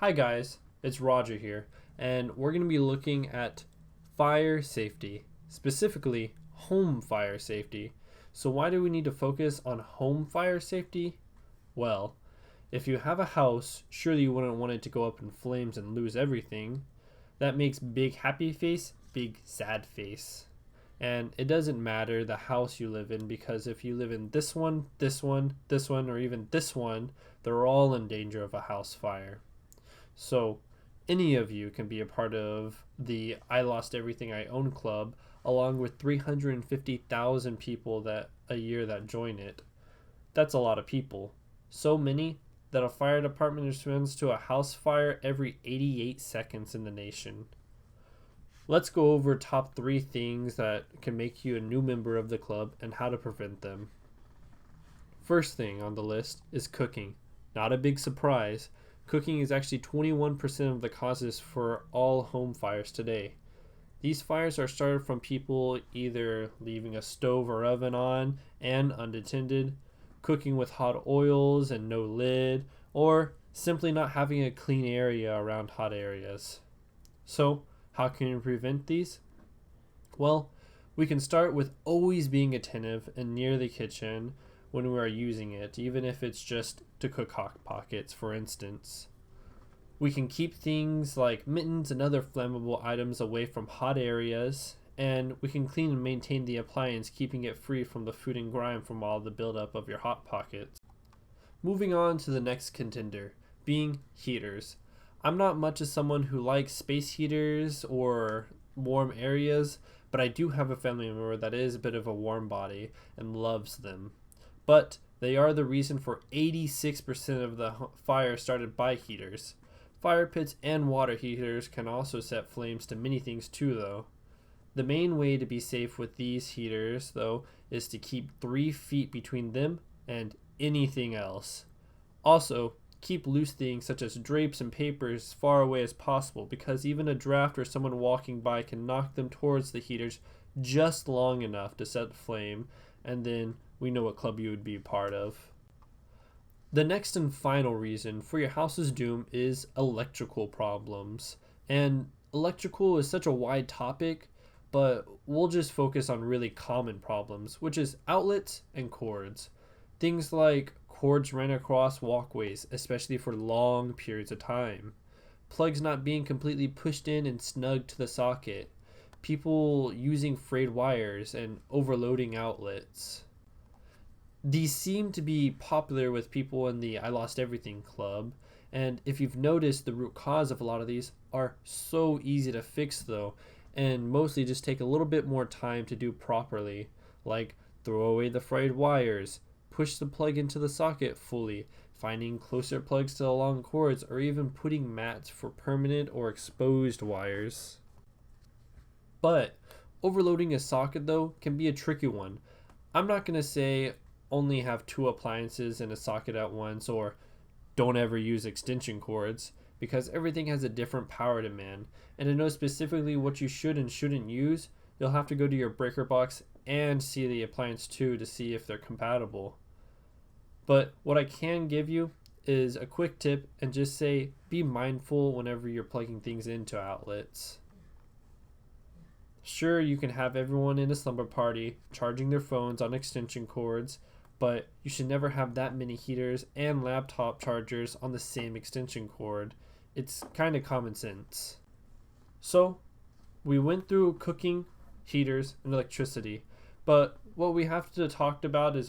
Hi guys, it's Roger here, and we're going to be looking at fire safety, specifically home fire safety. So why do we need to focus on home fire safety? Well, if you have a house, surely you wouldn't want it to go up in flames and lose everything. That makes big happy face, big sad face. And it doesn't matter the house you live in because if you live in this one, this one, this one, or even this one, they're all in danger of a house fire. So, any of you can be a part of the I Lost Everything I Own club, along with 350,000 people that a year that join it. That's a lot of people. So many that a fire department responds to a house fire every 88 seconds in the nation. Let's go over top 3 things that can make you a new member of the club and how to prevent them. First thing on the list is cooking. Not a big surprise. Cooking is actually 21% of the causes for all home fires today. These fires are started from people either leaving a stove or oven on and unattended, cooking with hot oils and no lid, or simply not having a clean area around hot areas. So, how can we prevent these? Well, we can start with always being attentive and near the kitchen when we are using it, even if it's just to cook hot pockets, for instance. We can keep things like mittens and other flammable items away from hot areas, and we can clean and maintain the appliance, keeping it free from the food and grime from all the buildup of your hot pockets. Moving on to the next contender, being heaters. I'm not much of someone who likes space heaters or warm areas, but I do have a family member that is a bit of a warm body and loves them. But they are the reason for 86% of the fire started by heaters. Fire pits and water heaters can also set flames to many things too, though. The main way to be safe with these heaters, though, is to keep 3 feet between them and anything else. Also, keep loose things such as drapes and papers as far away as possible because even a draft or someone walking by can knock them towards the heaters just long enough to set the flame, and then we know what club you would be a part of. The next and final reason for your house's doom is electrical problems. And electrical is such a wide topic, but we'll just focus on really common problems, which is outlets and cords. Things like cords ran across walkways, especially for long periods of time. Plugs not being completely pushed in and snugged to the socket. People using frayed wires and overloading outlets. These seem to be popular with people in the I Lost Everything club, and if you've noticed, the root cause of a lot of these are so easy to fix though, and mostly just take a little bit more time to do properly, like throw away the frayed wires, push the plug into the socket fully, finding closer plugs to the long cords, or even putting mats for permanent or exposed wires. But overloading a socket though can be a tricky one. I'm not going to say only have 2 appliances in a socket at once or don't ever use extension cords because everything has a different power demand, and to know specifically what you should and shouldn't use, you'll have to go to your breaker box and see the appliance too to see if they're compatible. But what I can give you is a quick tip and just say be mindful whenever you're plugging things into outlets. Sure, you can have everyone in a slumber party charging their phones on extension cords, but you should never have that many heaters and laptop chargers on the same extension cord. It's kind of common sense. So, we went through cooking, heaters, and electricity, but what we have to talk about is